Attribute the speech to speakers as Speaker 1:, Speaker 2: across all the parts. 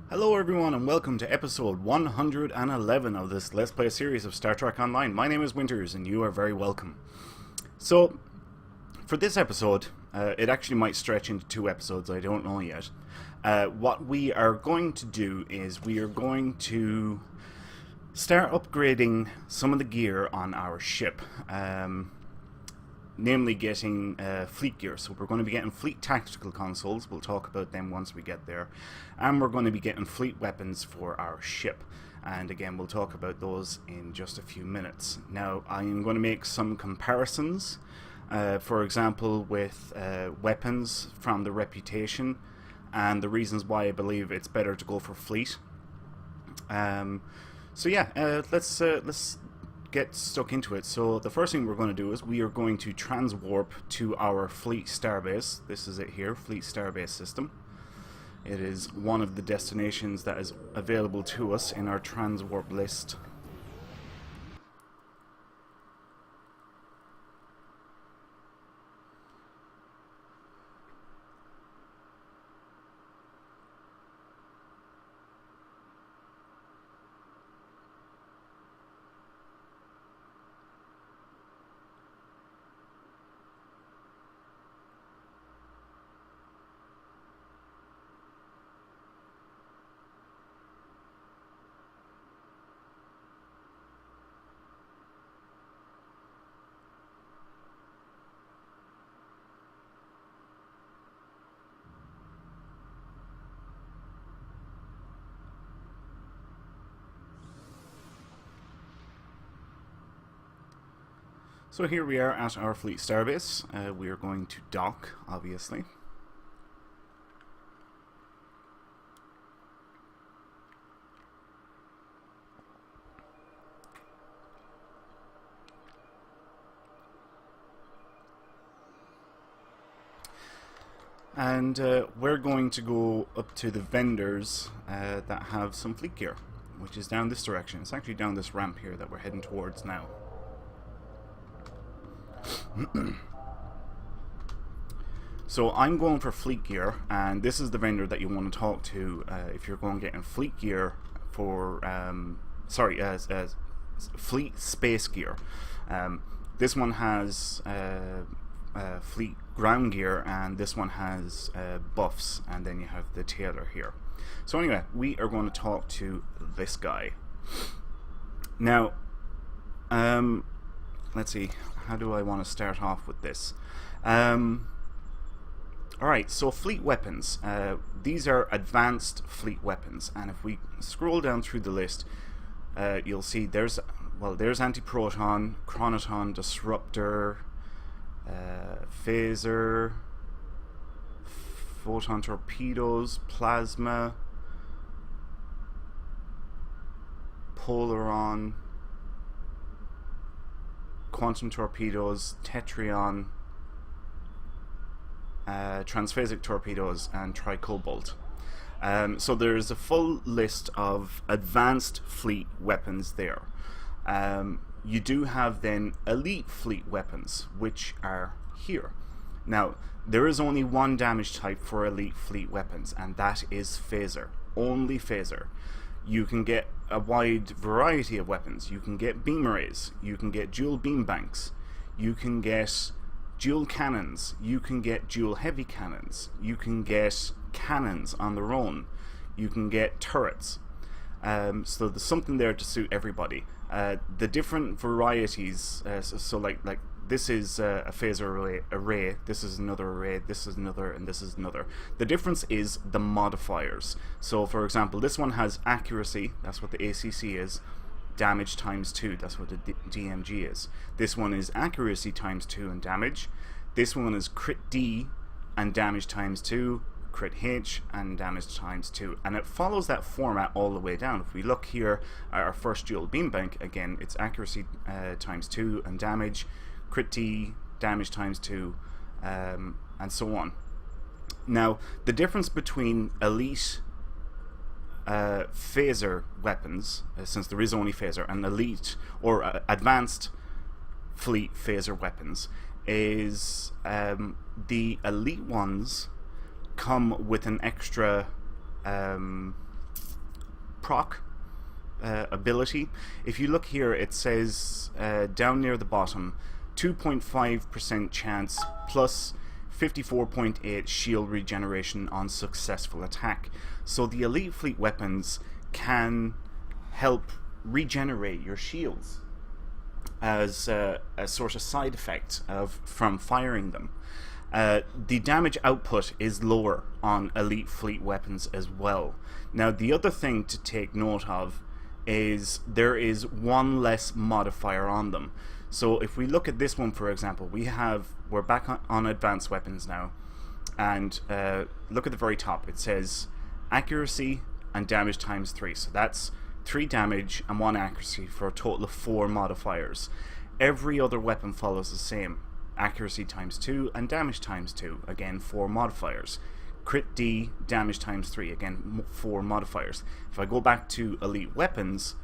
Speaker 1: Hello everyone and welcome to episode 111 of this Let's Play series of Star Trek Online. My name is Winters and you are very welcome. So, for this episode, it actually might stretch into 2 episodes, I don't know yet. What we are going to do is we are going to start upgrading some of the gear on our ship. Namely getting fleet gear. So we're going to be getting fleet tactical consoles. We'll talk about them once we get there. And we're going to be getting fleet weapons for our ship. And again, we'll talk about those in just a few minutes. Now, I am going to make some comparisons. For example, with weapons from the Reputation and the reasons why I believe it's better to go for fleet. So yeah, let's get stuck into it. So the first thing we're going to do is we are going to transwarp to our fleet starbase. This is it here, fleet starbase system. It is one of the destinations that is available to us in our transwarp list. So here we are at our fleet starbase. We are going to dock, obviously. And we're going to go up to the vendors that have some fleet gear, which is down this direction. It's actually down this ramp here that we're heading towards now. So I'm going for fleet gear, and this is the vendor that you want to talk to if you're going getting fleet gear for fleet space gear. This one has fleet ground gear, and this one has buffs, and then you have the tailor here. So anyway, we are going to talk to this guy now. Let's see, how do I want to start off with this? Alright, so fleet weapons. These are advanced fleet weapons, and if we scroll down through the list, you'll see there's anti-proton, chronoton, disruptor, phaser, photon torpedoes, plasma, polaron, quantum torpedoes, tetrion, transphasic torpedoes, and tricobalt. So there's a full list of advanced fleet weapons there. You do have then elite fleet weapons, which are here. Now, there is only one damage type for elite fleet weapons, and that is phaser. Only phaser. You can get a wide variety of weapons. You can get beam arrays, you can get dual beam banks, you can get dual cannons, you can get dual heavy cannons, you can get cannons on their own, you can get turrets. So there's something there to suit everybody. The different varieties, so like this is a phaser array, this is another array, this is another, and this is another. The difference is the modifiers. So for example, this one has accuracy, that's what the ACC is, damage times 2, that's what the DMG is. This one is accuracy times 2 and damage. This one is crit D and damage times 2, crit H and damage times 2, and it follows that format all the way down. If we look here at our first dual beam bank, again it's accuracy times 2 and damage, crit T, damage times 2, and so on. Now, the difference between elite phaser weapons, since there is only phaser, and elite or advanced fleet phaser weapons, is the elite ones come with an extra proc ability. If you look here, it says down near the bottom, 2.5% chance plus 54.8 shield regeneration on successful attack. So the elite fleet weapons can help regenerate your shields as a sort of side effect from firing them. The damage output is lower on elite fleet weapons as well. Now, the other thing to take note of is there is one less modifier on them. So if we look at this one, for example, we're back on advanced weapons now, and look at the very top. It says accuracy and damage times 3. So that's 3 damage and 1 accuracy for a total of 4 modifiers. Every other weapon follows the same. Accuracy times 2 and damage times 2, again 4 modifiers. Crit D, damage times 3, again 4 modifiers. If I go back to elite weapons,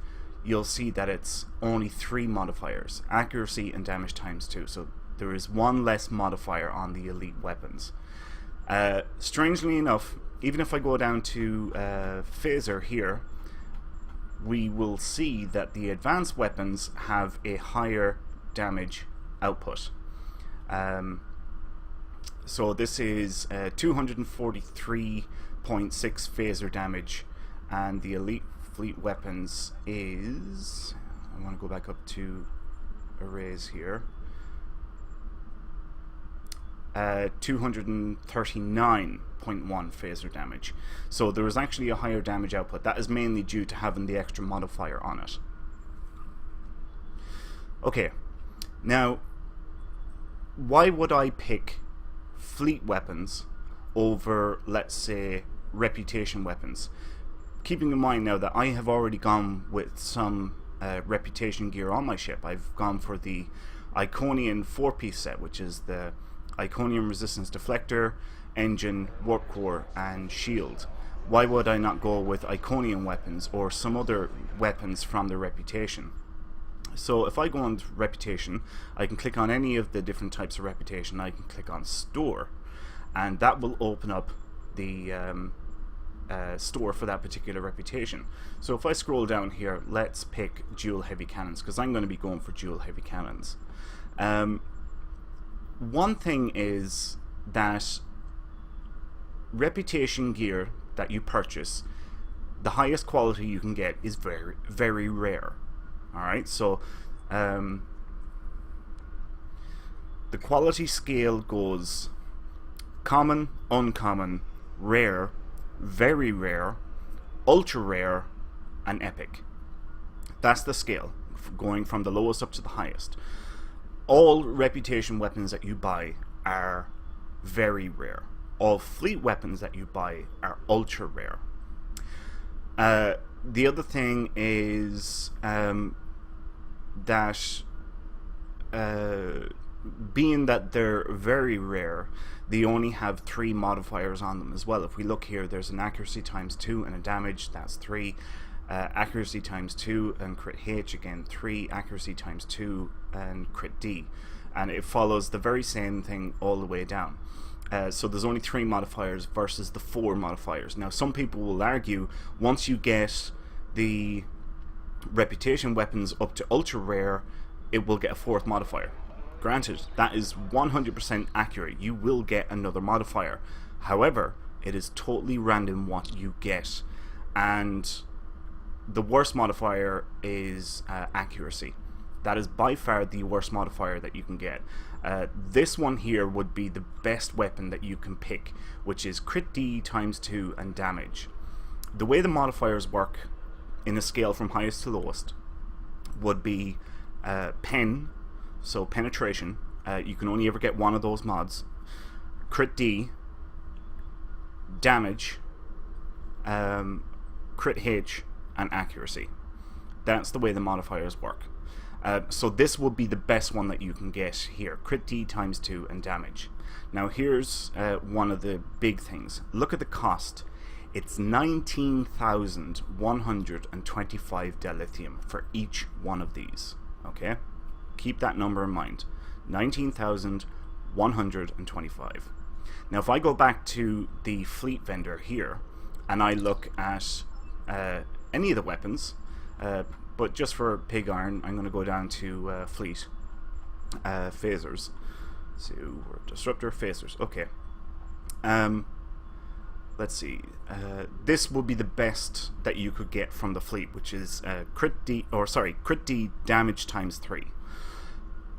Speaker 1: you'll see that it's only 3 modifiers, accuracy and damage times 2. So there is 1 less modifier on the elite weapons. Strangely enough, even if I go down to phaser here, we will see that the advanced weapons have a higher damage output. So this is 243.6 phaser damage, and the elite fleet weapons is, I want to go back up to arrays here, 239.1 phaser damage. So there is actually a higher damage output. That is mainly due to having the extra modifier on it. Okay, now why would I pick fleet weapons over, let's say, reputation weapons? Keeping in mind now that I have already gone with some reputation gear on my ship. I've gone for the Iconian 4-piece set, which is the Iconian Resistance Deflector, Engine, Warp Core, and Shield. Why would I not go with Iconian weapons or some other weapons from the reputation? So if I go on reputation, I can click on any of the different types of reputation. I can click on store, and that will open up the store for that particular reputation. So if I scroll down here, let's pick dual heavy cannons, because I'm going to be going for dual heavy cannons. One thing is that reputation gear that you purchase, the highest quality you can get is very, very rare. Alright, so the quality scale goes common, uncommon, rare, very rare, ultra rare, and epic. That's the scale, going from the lowest up to the highest. All reputation weapons that you buy are very rare. All fleet weapons that you buy are ultra rare. The other thing is that being that they're very rare, they only have 3 modifiers on them as well. If we look here, there's an accuracy times 2 and a damage, that's 3. Accuracy times 2 and crit H, again 3. Accuracy times 2 and crit D. And it follows the very same thing all the way down. So there's only 3 modifiers versus the 4 modifiers. Now some people will argue once you get the reputation weapons up to ultra rare, it will get a 4th modifier. Granted, that is 100% accurate. You will get another modifier. However, it is totally random what you get, and the worst modifier is accuracy. That is by far the worst modifier that you can get. This one here would be the best weapon that you can pick, which is crit D times 2 and damage. The way the modifiers work in a scale from highest to lowest would be pen, so penetration. You can only ever get one of those mods. Crit D, damage, crit H, and accuracy. That's the way the modifiers work. So this would be the best one that you can get here. Crit D times 2 and damage. Now here's one of the big things. Look at the cost. It's 19,125 dilithium for each one of these. Okay? Keep that number in mind. 19,125. Now if I go back to the fleet vendor here and I look at any of the weapons, but just for pig iron, I'm going to go down to fleet phasers. So we're disruptor phasers. Okay. Let's see. This will be the best that you could get from the fleet, which is crit D damage times 3.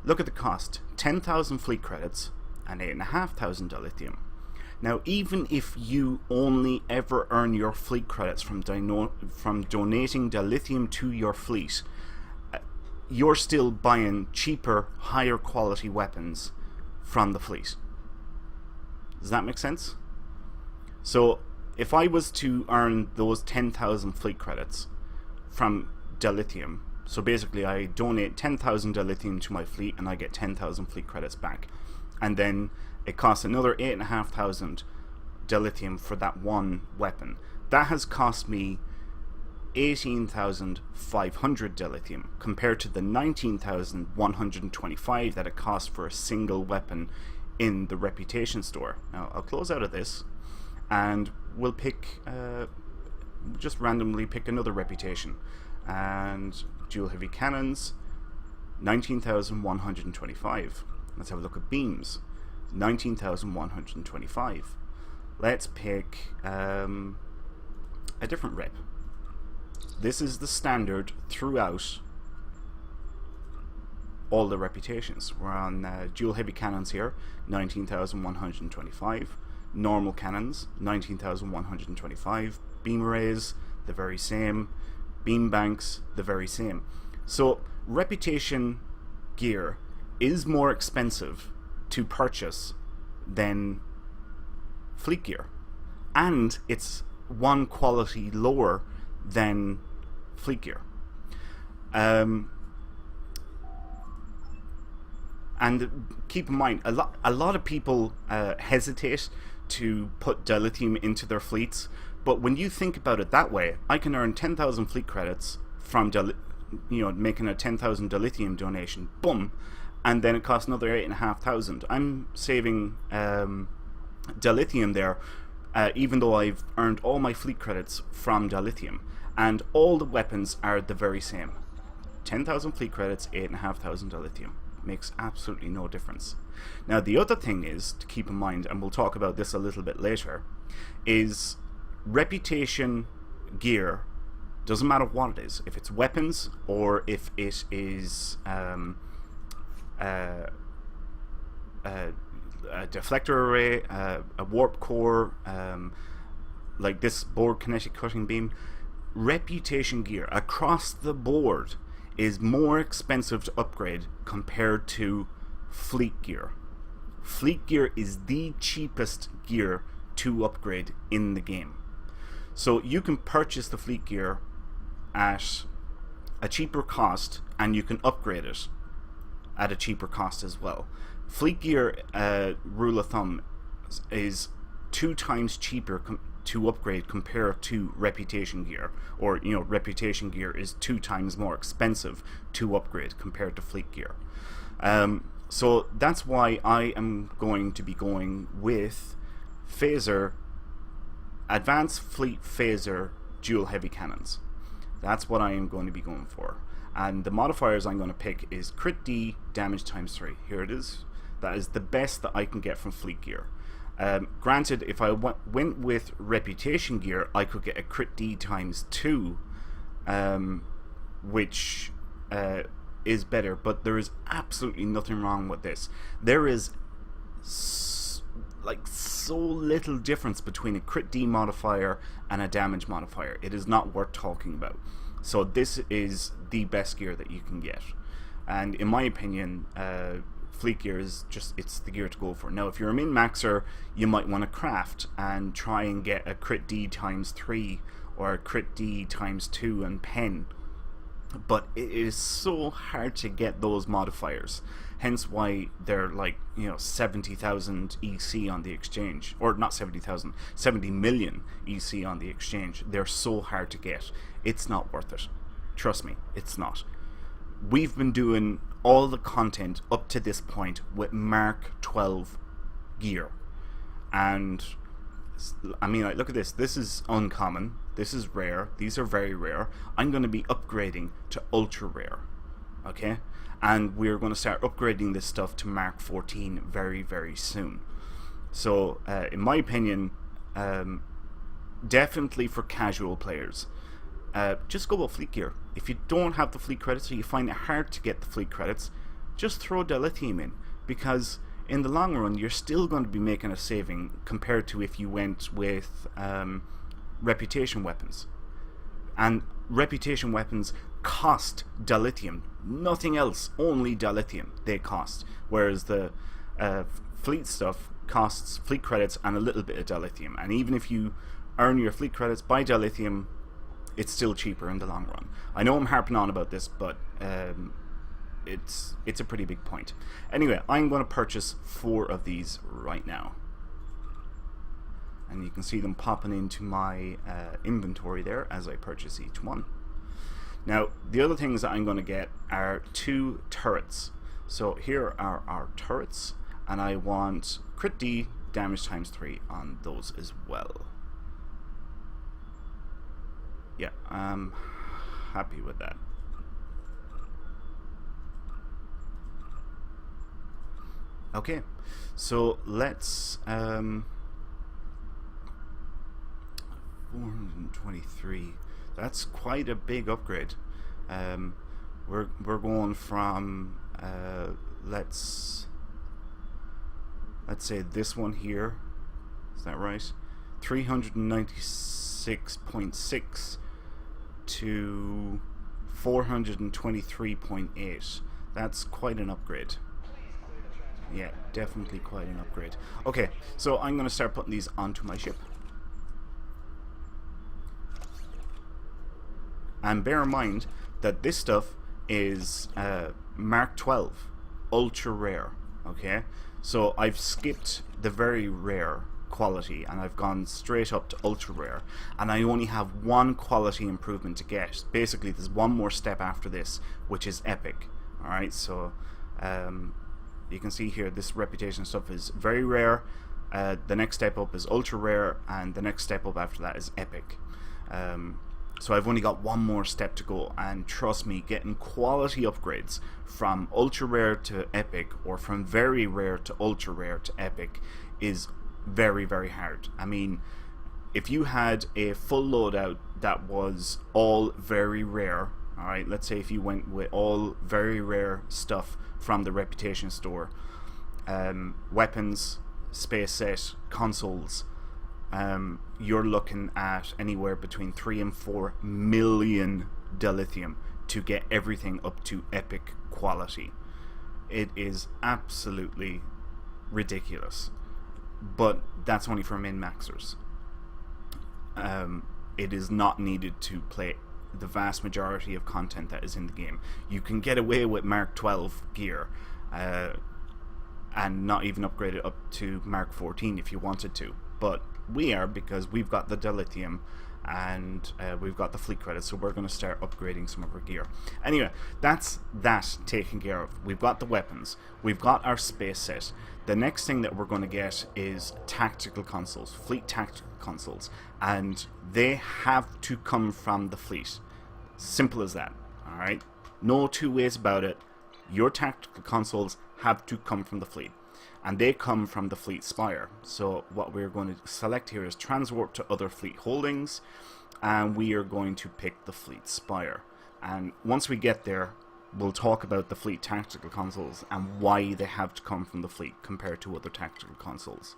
Speaker 1: Look at the cost: 10,000 fleet credits and 8,500 dilithium. Now, even if you only ever earn your fleet credits from donating dilithium to your fleet, you're still buying cheaper, higher quality weapons from the fleet. Does that make sense? So, if I was to earn those 10,000 fleet credits from dilithium, so basically I donate 10,000 dilithium to my fleet and I get 10,000 fleet credits back, and then it costs another 8,500 dilithium for that one weapon. That has cost me 18,500 dilithium compared to the 19,125 that it cost for a single weapon in the reputation store. Now I'll close out of this and we'll pick just randomly pick another reputation, and dual heavy cannons, 19,125. Let's have a look at beams, 19,125. Let's pick a different rep. This is the standard throughout all the reputations. We're on dual heavy cannons here, 19,125. Normal cannons, 19,125. Beam arrays, the very same. Beam banks, the very same. So reputation gear is more expensive to purchase than fleet gear, and it's one quality lower than fleet gear. And keep in mind, a lot of people hesitate to put dilithium into their fleets, but when you think about it that way, I can earn 10,000 fleet credits from making a 10,000 dilithium donation, boom, and then it costs another 8,500. I'm saving dilithium there, even though I've earned all my fleet credits from dilithium, and all the weapons are the very same. 10,000 fleet credits, 8,500 dilithium. Makes absolutely no difference. Now the other thing is to keep in mind, and we'll talk about this a little bit later, is reputation gear, doesn't matter what it is, if it's weapons or if it is a deflector array, a warp core, like this board kinetic cutting beam. Reputation gear across the board is more expensive to upgrade compared to fleet gear. Fleet gear is the cheapest gear to upgrade in the game. So you can purchase the fleet gear at a cheaper cost and you can upgrade it at a cheaper cost as well. Fleet gear, rule of thumb, is 2 times cheaper to upgrade compared to reputation gear, or reputation gear is 2 times more expensive to upgrade compared to fleet gear. So that's why I am going to be going with phaser, advanced fleet phaser dual heavy cannons. That's what I am going to be going for. And the modifiers I'm going to pick is crit D damage times 3. Here it is. That is the best that I can get from fleet gear. Granted, if I went with reputation gear, I could get a crit D times 2, which is better, but there is absolutely nothing wrong with this. There is so little difference between a crit D modifier and a damage modifier. It is not worth talking about. So this is the best gear that you can get, and in my opinion, fleet gear is it's the gear to go for. Now if you're a min-maxer, you might want to craft and try and get a crit D times 3 or a crit D times 2 and pen, but it is so hard to get those modifiers, hence why they're 70,000 EC on the exchange, or not 70,000, 70 million EC on the exchange. They're so hard to get. It's not worth it. Trust me, it's not. We've been doing all the content up to this point with Mark 12 gear, and I mean, like, look at this. This is uncommon. This is rare. These are very rare. I'm going to be upgrading to ultra rare. Okay? And we're going to start upgrading this stuff to Mark 14 very, very soon. So, in my opinion, definitely for casual players, just go with fleet gear. If you don't have the fleet credits or you find it hard to get the fleet credits, just throw dilithium in, because in the long run you're still going to be making a saving compared to if you went with reputation weapons. And reputation weapons cost dilithium, nothing else, only dilithium they cost, whereas the fleet stuff costs fleet credits and a little bit of dilithium. And even if you earn your fleet credits by dilithium, it's still cheaper in the long run. I know I'm harping on about this, but it's a pretty big point. Anyway, I'm going to purchase 4 of these right now, and you can see them popping into my inventory there as I purchase each one. Now, the other things that I'm going to get are 2 turrets. So here are our turrets, and I want crit D damage times 3 on those as well. Yeah, I'm happy with that. Okay, so let's 423. That's quite a big upgrade. We're going from let's say this one here. Is that right? 396.6 to 423.8. That's quite an upgrade. Yeah, definitely quite an upgrade. Okay, so I'm going to start putting these onto my ship. And bear in mind that this stuff is Mark 12, ultra rare. Okay, so I've skipped the very rare quality and I've gone straight up to ultra rare, and I only have 1 quality improvement to get. Basically, there's one more step after this, which is epic. Alright, so you can see here this reputation stuff is very rare. The next step up is ultra rare, and the next step up after that is epic. So I've only got 1 more step to go, and trust me, getting quality upgrades from ultra rare to epic, or from very rare to ultra rare to epic, is very, very hard. I mean, if you had a full loadout that was all very rare, alright, let's say if you went with all very rare stuff from the reputation store, weapons, space set, consoles, you're looking at anywhere between 3 and 4 million dilithium to get everything up to epic quality. It is absolutely ridiculous, but that's only for min-maxers. It is not needed to play the vast majority of content that is in the game. You can get away with Mark 12 gear and not even upgrade it up to Mark 14 if you wanted to, but we are, because we've got the dilithium and we've got the fleet credits, so we're going to start upgrading some of our gear. Anyway, that's that taken care of. We've got the weapons, we've got our space set. The next thing that we're going to get is tactical consoles, fleet tactical consoles, and they have to come from the fleet. Simple as that. Alright, no two ways about it. Your tactical consoles have to come from the fleet, and they come from the fleet spire. So what we're going to select here is transport to other fleet holdings, and we are going to pick the fleet spire. And once we get there, we'll talk about the fleet tactical consoles and why they have to come from the fleet compared to other tactical consoles.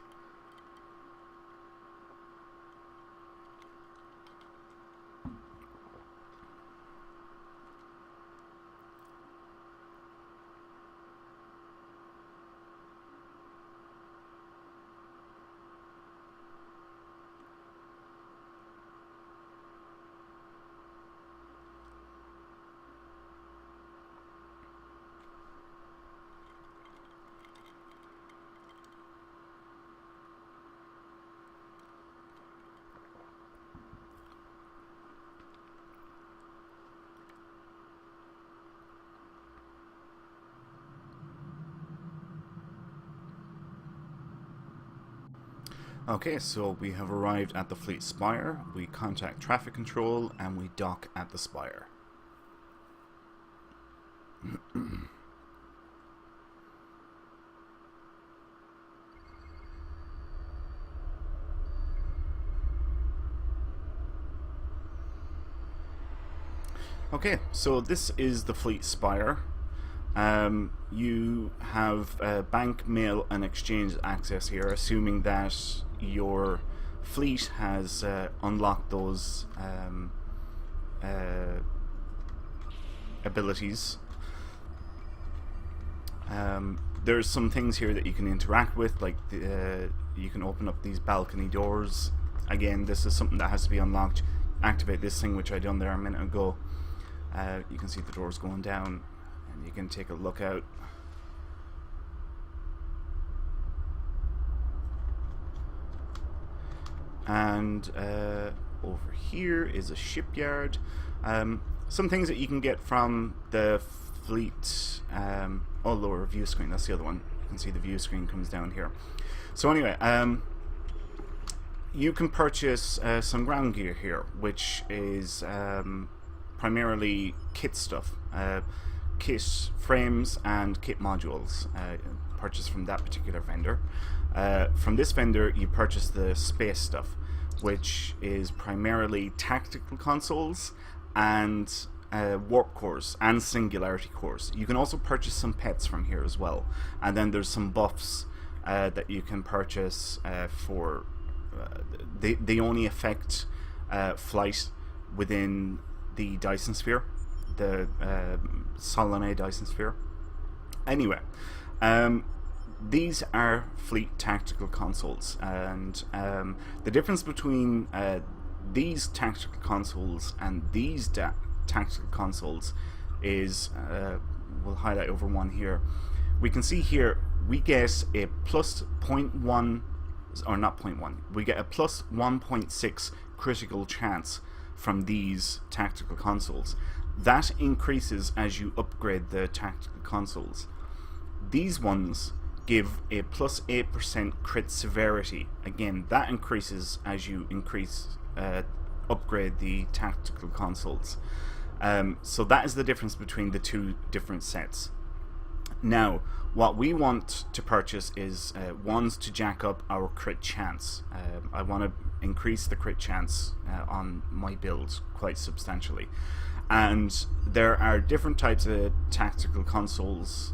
Speaker 1: Okay, so we have arrived at the Fleet Spire, we contact traffic control, and we dock at the Spire. Okay, so this is the Fleet Spire. You have bank, mail, and exchange access here, assuming that your fleet has unlocked those abilities. There's some things here that you can interact with, like you can open up these balcony doors. Again, this is something that has to be unlocked. Activate this thing, which I done there a minute ago. You can see the doors going down, and you can take a look out. And over here is a shipyard. Some things that you can get from the fleet. Oh, lower view screen. That's the other one. You can see the view screen comes down here. So anyway, you can purchase some ground gear here, which is primarily kit stuff, kit frames and kit modules, purchased from that particular vendor. From this vendor you purchase the space stuff, which is primarily tactical consoles and warp cores and singularity cores. You can also purchase some pets from here as well, and then there's some buffs that you can purchase for they only affect flight within the Dyson Sphere, the Solanae Dyson Sphere. Anyway, these are fleet tactical consoles, and the difference between these tactical consoles and these tactical consoles is, we'll highlight over one here. We can see here we get a plus 0.1, or not 0.1, we get a plus 1.6 critical chance from these tactical consoles. That increases as you upgrade the tactical consoles. These ones give a plus 8% crit severity. Again, that increases as you upgrade the tactical consoles. So that is the difference between the two different sets. Now, what we want to purchase is ones to jack up our crit chance. I want to increase the crit chance on my build quite substantially. And there are different types of tactical consoles.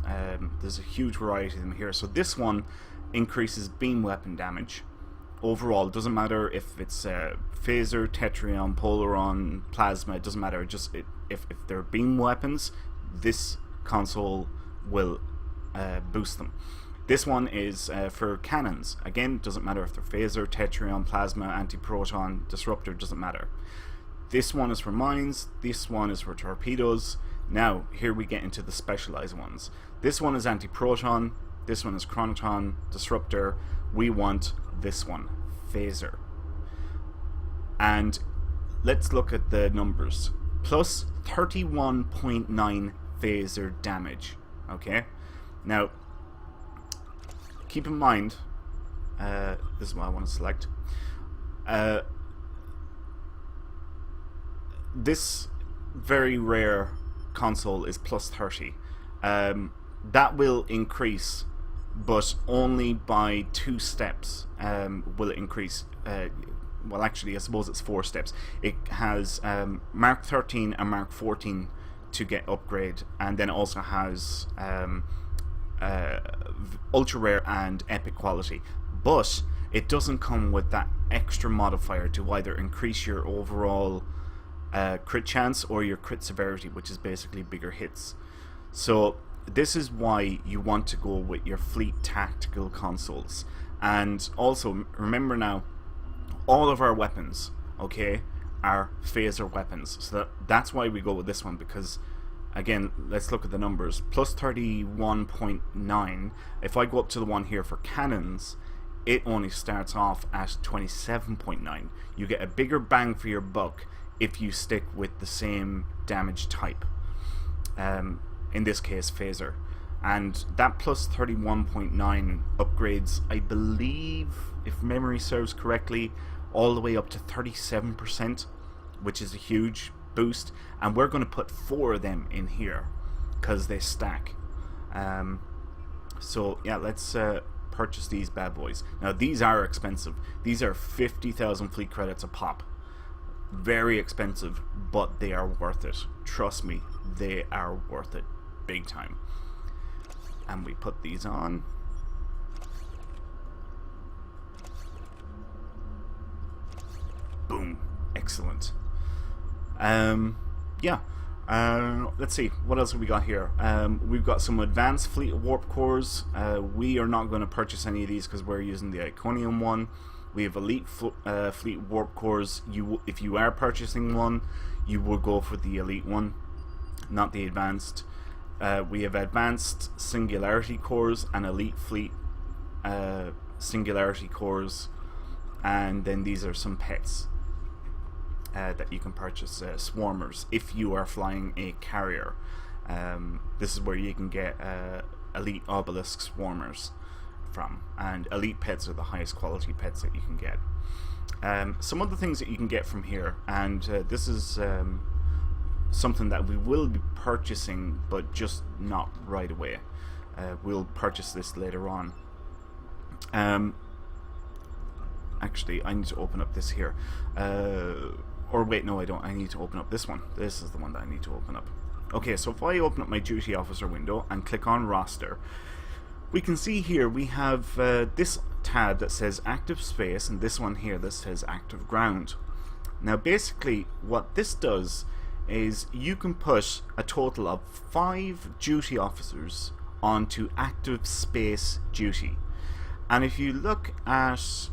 Speaker 1: There's a huge variety of them here. So this one increases beam weapon damage. Overall, it doesn't matter if it's phaser, tetrion, polaron, plasma, it doesn't matter. If they're beam weapons, this console will boost them. This one is for cannons. Again, doesn't matter if they're phaser, tetrion, plasma, anti-proton, disruptor, doesn't matter. This one is for mines, this one is for torpedoes. Now, here we get into the specialized ones. This one is anti-proton, this one is chronoton, disruptor. We want this one, phaser. And let's look at the numbers. Plus 31.9 phaser damage. Okay? Now, keep in mind, this is what I want to select. This very rare console is plus 30. That will increase, but only by 2 steps will it increase. Well, actually, I suppose it's 4 steps. It has Mark 13 and Mark 14 to get upgrade, and then it also has ultra rare and epic quality, but it doesn't come with that extra modifier to either increase your overall crit chance or your crit severity, which is basically bigger hits. So this is why you want to go with your fleet tactical consoles. And also remember now, all of our weapons, okay, are phaser weapons. So that's why we go with this one, because again, let's look at the numbers. Plus 31.9. If I go up to the one here for cannons, it only starts off at 27.9. You get a bigger bang for your buck if you stick with the same damage type. In this case, phaser. And that plus 31.9 upgrades, I believe, if memory serves correctly, all the way up to 37%, which is a huge boost. And we're going to put 4 of them in here because they stack. So yeah, let's purchase these bad boys. Now these are expensive. These are 50,000 fleet credits a pop. Very expensive, but they are worth it. Trust me, they are worth it big time. And we put these on. Boom. Excellent. Yeah. Let's see, what else have we got here? We've got some advanced fleet warp cores. We are not going to purchase any of these because we're using the Iconium one. We have elite fleet warp cores. If you are purchasing one, you will go for the elite one, not the advanced. We have advanced singularity cores and elite fleet singularity cores, and then these are some pets that you can purchase, swarmers, if you are flying a carrier. This is where you can get elite obelisk swarmers from, and elite pets are the highest quality pets that you can get. Some of the things that you can get from here, and this is something that we will be purchasing, but just not right away. We'll purchase this later on. Actually, I need to open up this here. Or wait, no, I don't. I need to open up this one. This is the one that I need to open up. Okay, so if I open up my duty officer window and click on roster, we can see here we have this tab that says active space, and this one here that says active ground. Now basically what this does is you can put a total of 5 duty officers onto active space duty. And if you look at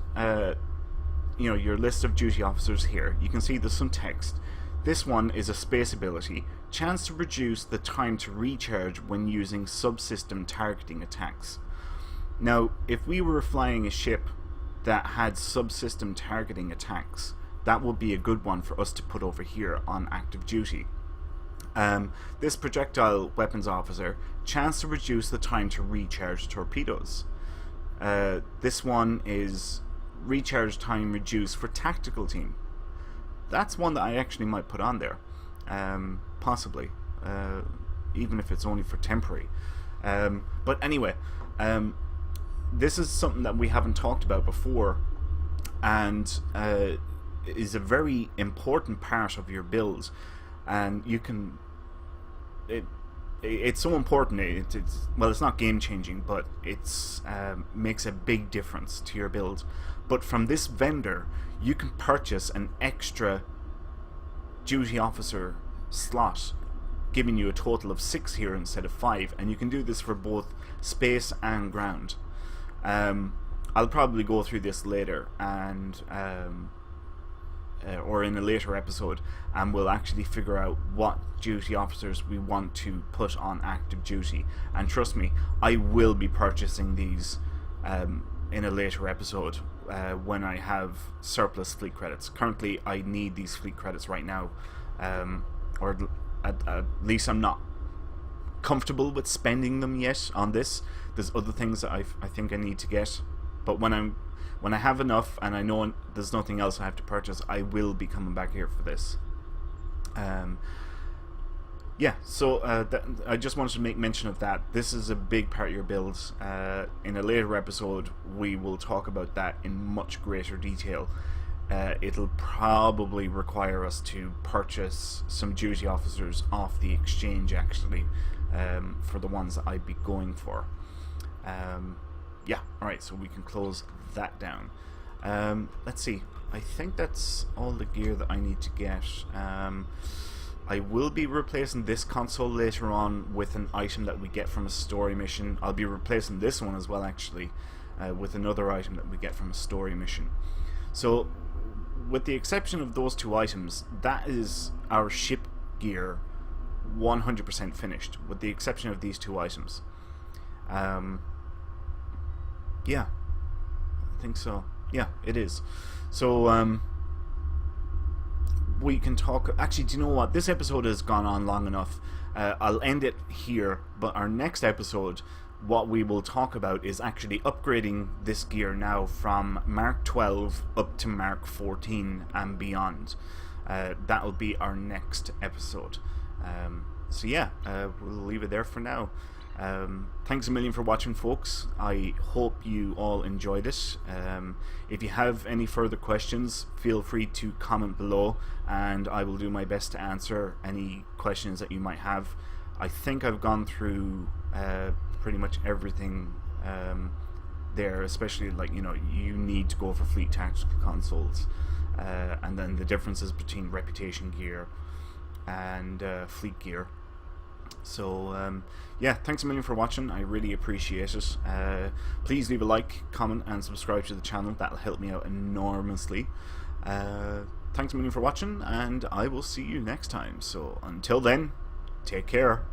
Speaker 1: your list of duty officers here, you can see there's some text. This one is a space ability, chance to reduce the time to recharge when using subsystem targeting attacks. Now if we were flying a ship that had subsystem targeting attacks, that would be a good one for us to put over here on active duty. This projectile weapons officer, chance to reduce the time to recharge torpedoes. This one is recharge time reduced for tactical team. That's one that I actually might put on there, possibly, even if it's only for temporary. But anyway, this is something that we haven't talked about before, and is a very important part of your build. And you can, it's so important. It's not game changing, but it's makes a big difference to your build. But from this vendor, you can purchase an extra duty officer slot, giving you a total of 6 here instead of 5, and you can do this for both space and ground. I'll probably go through this later, and or in a later episode, and we'll actually figure out what duty officers we want to put on active duty. And trust me, I will be purchasing these in a later episode when I have surplus fleet credits. Currently I need these fleet credits right now, or at least I'm not comfortable with spending them yet on this. There's other things that I think I need to get, but when I have enough and I know there's nothing else I have to purchase, I will be coming back here for this. Yeah, so I just wanted to make mention of that. This is a big part of your build. In a later episode, we will talk about that in much greater detail. It'll probably require us to purchase some duty officers off the exchange, actually, for the ones that I'd be going for. Yeah, alright, so we can close that down. Let's see, I think that's all the gear that I need to get. I will be replacing this console later on with an item that we get from a story mission. I'll be replacing this one as well, actually, with another item that we get from a story mission. So, with the exception of those 2 items, that is our ship gear 100% finished, with the exception of these 2 items. Yeah, I think so. Yeah, it is. So, we can talk. Actually, do you know what? This episode has gone on long enough. I'll end it here, but our next episode, what we will talk about is actually upgrading this gear now from Mark 12 up to Mark 14 and beyond. That'll be our next episode. So yeah, we'll leave it there for now. Thanks a million for watching, folks. I hope you all enjoyed it. If you have any further questions, feel free to comment below, and I will do my best to answer any questions that you might have. I think I've gone through pretty much everything there, especially like, you know, you need to go for fleet tactical consoles, and then the differences between reputation gear and fleet gear. So yeah, thanks a million for watching. I really appreciate it. Please leave a like, comment and subscribe to the channel. That'll help me out enormously. Thanks a million for watching, and I will see you next time. So until then, take care.